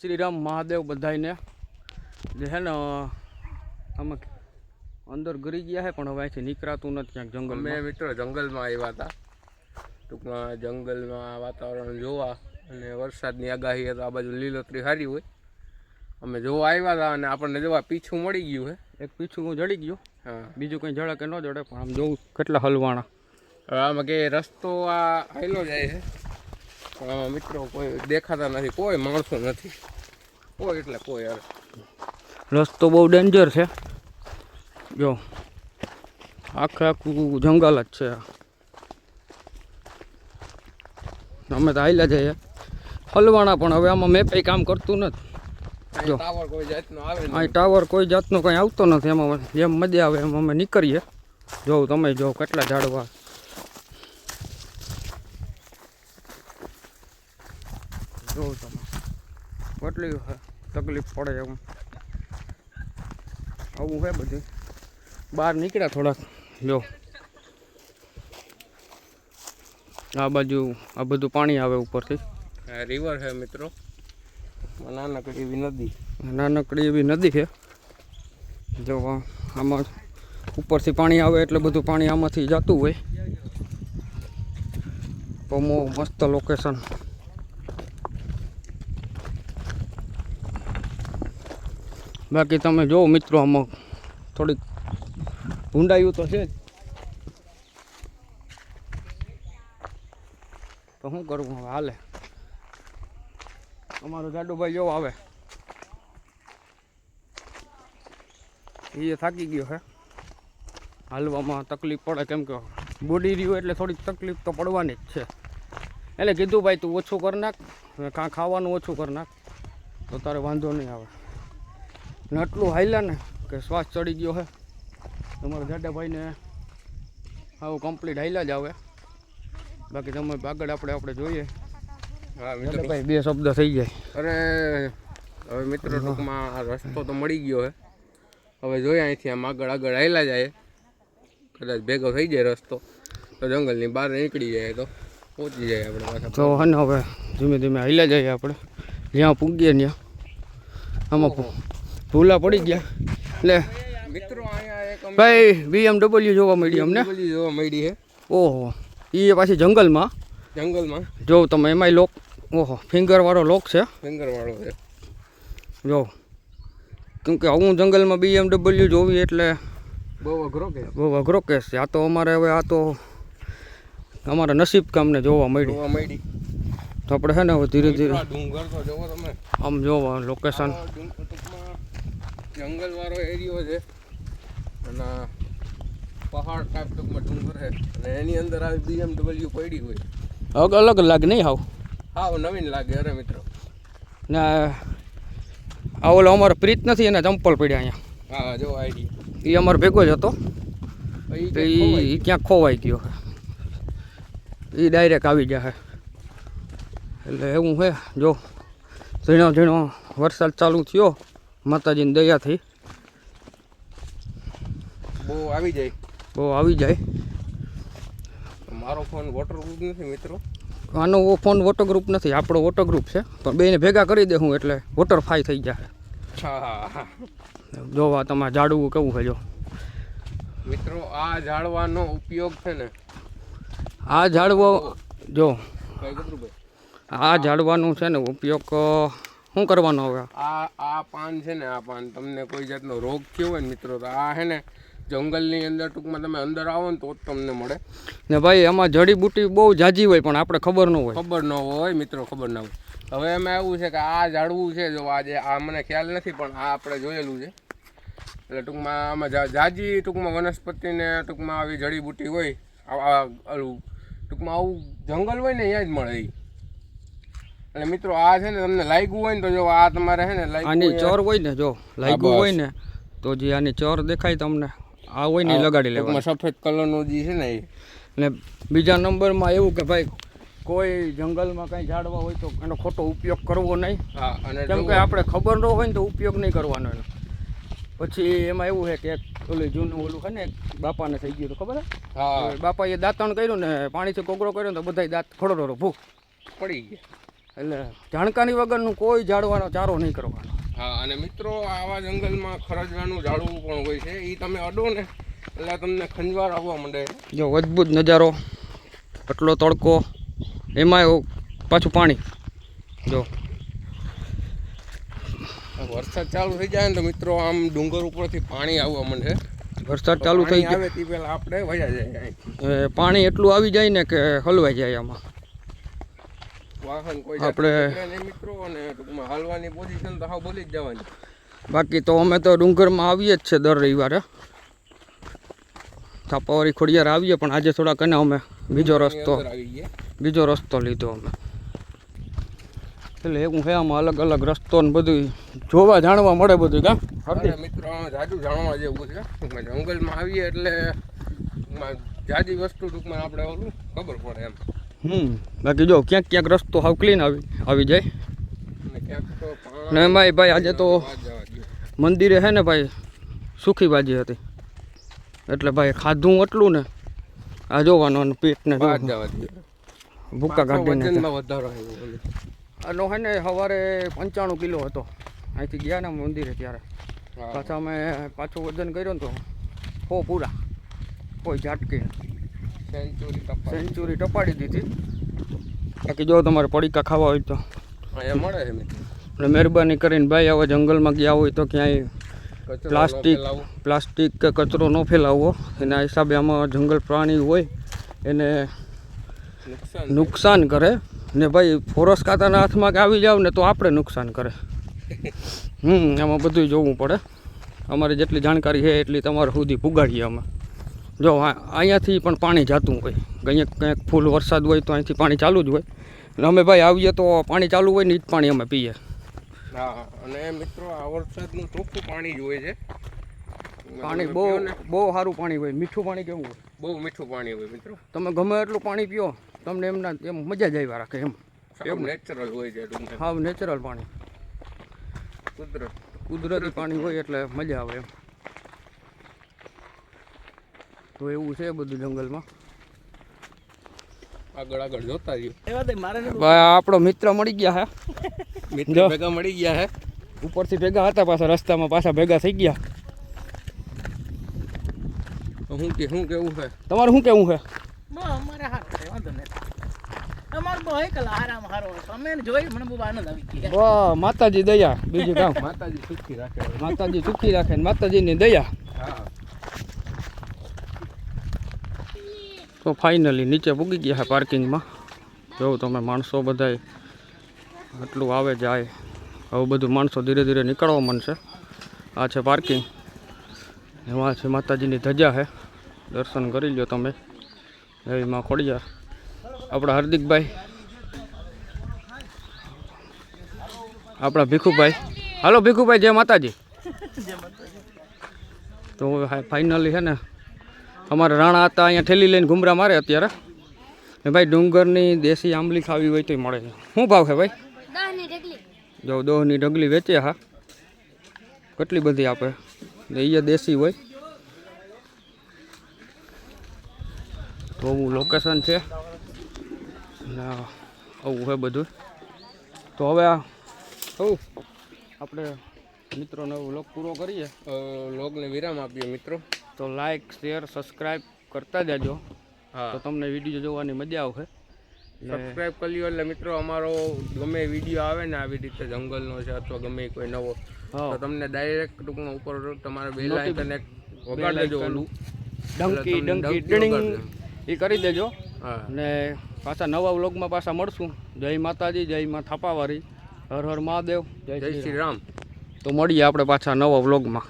શ્રી રામ મહાદેવ બધાને જે હે ને અમે અંદર ગરી ગયા હે પણ હવે અહીંથી નીકળાતું નથી ક્યાંક જંગલ. મેં મિત્રો જંગલમાં આવ્યા હતા, ટૂંકમાં જંગલમાં વાતાવરણ જોવા અને વરસાદની આગાહી તો આ બાજુ લીલોતરી સારી હોય. અમે જોવા આવ્યા હતા અને આપણને જોવા પીછું મળી ગયું છે. એક પીછું હું જડી ગયો. હા, બીજું કંઈ જડે કે ન જડે પણ આમ જોઉં કેટલા હલવાણા. હવે આમાં કે રસ્તો આ આવેલો જાય છે પણ આમાં મિત્રો કોઈ દેખાતા નથી, કોઈ માણસો નથી, કોઈ એટલે કોઈ. યાર રસ્તો બહુ ડેન્જર છે. જો આખે આખું જંગલ જ છે. અમે તો હાલ્યા જઈએ હલવાણા પણ હવે આમાં મેપે કામ કરતું નથી. જો ટાવર કોઈ જાતનો આવે નહીં. અહીં ટાવર કોઈ જાતનો કંઈ આવતો નથી. એમાં જેમ મજા આવે એમ અમે નીકળીએ. જોઉં તમે જો કેટલા ઝાડવા. જોઉં તમે કેટલી તકલીફ પડે એમ. આવું છે બધું. બહાર નીકળ્યા થોડાક. જો આ બાજુ આ બધું પાણી આવે ઉપરથી. રિવર છે મિત્રો, નાનકડી એવી નદી. નાનકડી એવી નદી છે. જો આમાં ઉપરથી પાણી આવે એટલે બધું પાણી આમાંથી જતું હોય. પમો મસ્ત લોકેશન. બાકી તમે જો મિત્રો આમાં થોડીક ઊંડાયું તો છે જ. તો શું કરવું હવે, હાલે. અમારો જાડુભાઈ જેવો આવે એ થાકી ગયો છે. હાલવામાં તકલીફ પડે કેમ કે બોડી રહ્યું એટલે થોડીક તકલીફ તો પડવાની જ છે. એટલે કીધું ભાઈ તું ઓછું કરી નાખ, કાં ખાવાનું ઓછું કરી નાખ તો તારે વાંધો નહીં આવે. ને આટલું હાલ્યા ને કે શ્વાસ ચડી ગયો છે. તમારા જાડાભાઈને આવું કમ્પ્લીટ હાલ્યા જ આવે. બાકી તમે આગળ આપણે જોઈએ. હા મિત્રો, ભાઈ બે શબ્દ થઈ જાય. અરે હવે મિત્રો ટૂંકમાં આ રસ્તો તો મળી ગયો છે. હવે જોઈએ અહીંથી આમ આગળ હાલ્યા જાય. કદાચ ભેગો થઈ જાય રસ્તો તો જંગલની બહાર નીકળી જાય તો પહોંચી જાય આપણે પાછા. તો હે ને હવે ધીમે ધીમે હાલ્યા જઈએ આપણે. જ્યાં પૂગીએ ત્યાં આમાં ભૂલા પડી ગયા. એટલે મિત્રો અહીંયા એક ભાઈ BMW જોવા મળી અમને. જોવા મળી છે. ઓહો, એ પાછી જંગલમાં. જો તમે એમાંય લોક. ઓહો, ફિંગરવાળો લોક છે. ફિંગરવાળો છે. જો કેમકે આવું જંગલમાં BMW જોવી એટલે બહુ અઘરો કેસ છે. આ તો અમારે હવે આ તો અમારા નસીબ કામને જોવા મળી. તો આપણે છે ને હવે ધીરે ધીરે ડુંગર તો જોવો તમે. આમ જોવા લોકેશન. જંગલ વાળો એરિયો છે અને પહાડ ટાઈપ ટૂંકમાં ડુંગર છે અને એની અંદર આવી BMW પડી હોય. અલગ લાગે નહીં હાવ. હા, નવીન લાગે. અરે મિત્રો ને આ ઓલો અમારો પ્રીત નથી, એના ચંપલ પડ્યા અહીંયા. હા, જો આઈડિયા એ અમારો ભેગો જ હતો. એ ક્યાંક ખોવાઈ ગયો. એ ડાયરેક્ટ આવી જાય. એટલે એવું છે. જો ઝીણો ઝીણો વરસાદ ચાલુ થયો માતાજીની દયાથી. બહુ આવી જાય. મારો ફોન વોટરપ્રૂફ નથી મિત્રો. આનો ફોન વોટરગ્રુપ નથી, આપણો વોટરગ્રુપ છે. પણ બેને ભેગા કરી દે હું એટલે વોટરફાઈ થઈ જાય. હા, જોવા તમારે ઝાડવું કેવું છે. જો મિત્રો આ ઝાડવાનો ઉપયોગ છે ને, આ ઝાડવો જો ભાઈ આ ઝાડવાનું છે ને ઉપયોગ શું કરવાનો હવે. આ પાન છે ને, આ પાન તમને કોઈ જાતનો રોગ થયો હોય ને મિત્રો તો આ છે ને જંગલની અંદર ટૂંકમાં તમે અંદર આવો ને તો જ તમને મળે. ને ભાઈ એમાં જડીબુટી બહુ જાજી હોય પણ આપણે ખબર ન હોય મિત્રો, ખબર ના હોય. હવે એમાં એવું છે કે આ ઝાડવું છે, જો આજે આ મને ખ્યાલ નથી પણ આ આપણે જોયેલું છે. એટલે ટૂંકમાં આમાં જાજી ટૂંકમાં વનસ્પતિને ટૂંકમાં આવી જડીબુટી હોય. ટૂંકમાં આવું જંગલ હોય ને અહીંયા જ મળે. એટલે મિત્રો આ છે ને તમને લાગ્યું હોય ને તો જો આ તમારે છે ને આની ચર હોય ને, જો લાગ્યું હોય ને તો જે આની ચર દેખાય તમને આ હોય ને લગાડી લેવાનું. સફેદ કલરનું જે છે ને એ. ને બીજા નંબરમાં એવું કે ભાઈ કોઈ જંગલમાં કાંઈ ઝાડવા હોય તો એનો ખોટો ઉપયોગ કરવો નહીં. હા, અને કેમ કે આપણે ખબર ન હોય ને તો ઉપયોગ નહીં કરવાનો એનો. પછી એમાં એવું છે કે ઓલું જૂનું ઓલું છે ને બાપાને થઈ ગયું તો ખબર છે. હા, બાપાએ દાંતણ કર્યું ને પાણીથી કોગળો કર્યો ને તો બધા દાંત ખોડો ભૂખ પડી ગયા. એટલે જાણકારી વગરનું કોઈ ઝાડવાનો ચારો નહીં કરવાનો. હા, અને મિત્રો આવા જંગલમાં ખરજવાનું ઝાડવું પણ હોય છે. એ તમે અડો ને એટલે તમને ખંજવાળ આવવા માંડે. જો અદ્ભુત નજારો, આટલો તડકો, એમાં પાછું પાણી. જો વરસાદ ચાલુ થઈ જાય ને તો મિત્રો આમ ડુંગર ઉપરથી પાણી આવવા માંડે. વરસાદ ચાલુ થઈ આવે તે પહેલા આપણે વયા જાય. પાણી એટલું આવી જાય ને કે હલવાઈ જાય આમાં. વાહન કોઈ આપણે મિત્રો અને ટૂંકમાં હાલવાની પોઝિશન તો હાવ બોલી જ જવાની. બાકી તો અમે તો ડુંગરમાં આવીએ જ છે દર રવિવારે. થાપાવાળી ખોડિયાર આવીએ, પણ આજે થોડાક એને અમે બીજો રસ્તો લીધો અમે. એટલે એવું છે આમાં અલગ અલગ રસ્તો ને બધું જોવા જાણવા મળે બધું. કાં મિત્રો જાજુ જાણવા જેવું છે. જંગલમાં આવીએ એટલે જાજી વસ્તુ ટૂંકમાં આપણે ઓલું ખબર પડે એમ. બાકી જો ક્યાંક ક્યાંક રસ્તો હાવ ક્લીન આવી જાય ને એમાં ભાઈ આજે તો મંદિરે છે ને ભાઈ સુખી બાજી હતી, એટલે ભાઈ ખાધું એટલું ને આ જોવાનું પેટને ભૂકા કાઢીને વધારો આનો છે ને સવારે 95 કિલો હતો. અહીંથી ગયા ને મંદિરે ત્યારે પાછા અમે પાછું વજન કર્યો ને તો 100 પૂરા, કોઈ ઝાટકી સેન્ચુરી ટપાડી દીધી. બાકી જો તમારે પડીકા ખાવા હોય તો મળે છે. એટલે મહેરબાની કરીને ભાઈ આવા જંગલમાં ગયા હોય તો ક્યાંય પ્લાસ્ટિક કે કચરો ન ફેલાવવો. એના હિસાબે આમાં જંગલ પ્રાણી હોય એને નુકસાન કરે ને ભાઈ ફોરેસ્ટ ખાતાના હાથમાં કે આવી જાવ ને તો આપણે નુકસાન કરે. આમાં બધું જોવું પડે. અમારી જેટલી જાણકારી છે એટલી તમારે સુધી પુગાડીએ અમે. જો અહીંયાથી પણ પાણી જતું હોય, કંઈક ફૂલ વરસાદ હોય તો અહીંથી પાણી ચાલુ જ હોય. અને અમે ભાઈ આવીએ તો પાણી ચાલુ હોય ને એ જ પાણી અમે પીએ. હા, અને મિત્રો આ વરસાદનું ચોખ્ખું પાણી જ હોય છે. પાણી બહુ સારું પાણી હોય. મીઠું પાણી કેવું હોય? બહુ મીઠું પાણી હોય મિત્રો. તમે ગમે એટલું પાણી પીઓ તમને એમ મજા જ આવ્યા રાખે એમ. નેચરલ હોય છે. હા, નેચરલ પાણી, કુદરતી પાણી હોય એટલે મજા આવે એમ. તો એવું છે બધું જંગલમાં. આગળ જોતા આપણો મિત્ર મળી ગયા હે. ભેગા મળી ગયા હે. ઉપરથી ભેગા હતા, પાછા રસ્તામાં પાછા ભેગા થઈ ગયા. શું કેવું છે તમારું? શું કેવું છે? અમારે હારું છે, વાંધો નથી. અમારું બહુ એકલા આરામ હારો. તમે જોઈ મને બહુ આનંદ આવી ગયો. વાહ, માતાજી દયા, બીજું કામ. માતાજી સુખી રાખે. માતાજી સુખી રાખે ને માતાજીની દયા. હા. તો ફાઇનલી નીચે પૂગી ગયા છે પાર્કિંગમાં. જોઉં તમે માણસો બધાય આટલું આવે જાય. હવે બધું માણસો ધીરે ધીરે નીકળવા માંડશે. આ છે પાર્કિંગ. એમાં છે માતાજીની ધજા છે, દર્શન કરી લો તમે. એમાં ખોડિયાર આપણા હાર્દિકભાઈ, આપણા ભીખુભાઈ. હાલો ભીખુભાઈ, જય માતાજી. તો ફાઇનલી છે ને અમારે રાણા હતા અહીંયા ઠેલી લઈને ઘૂમરા મારે અત્યારે. ને ભાઈ ડુંગરની દેશી આંબલી ખાવી હોય તો મળે છે. શું ભાવ છે ભાઈ? 10 ની ઢગલી. જો 10 ની ઢગલી વેચે. હા, કેટલી બધી આપે. એ દેશી હોય. તો આવું લોકેશન છે ને આવું છે બધું. તો હવે આપણે મિત્રોને વ્લોગ પૂરો કરીએ. વ્લોગને વિરામ આપીએ મિત્રો. તો લાઈક, શેર, સબસ્ક્રાઈબ કરતા જજો. હા, તો તમને વિડીયો જોવાની મજા આવશે. સબસ્ક્રાઈબ કરી લ્યો એટલે મિત્રો અમારો ગમે વિડીયો આવે ને આવી રીતે જંગલનો છે અથવા ગમે કોઈ નવો, તો તમને ડાયરેક્ટ ટૂંકમાં ઉપર તમારે બેલ આઇકન એક વગાડી દેજો. ઓલું ડંકી એ કરી દેજો. હા, ને પાછા નવા વ્લોગમાં પાછા મળશું. જય માતાજી, જય મા થાપાવાળી, હર હર મહાદેવ, જય શ્રી રામ. તો મળીએ આપણે પાછા નવા વ્લોગમાં.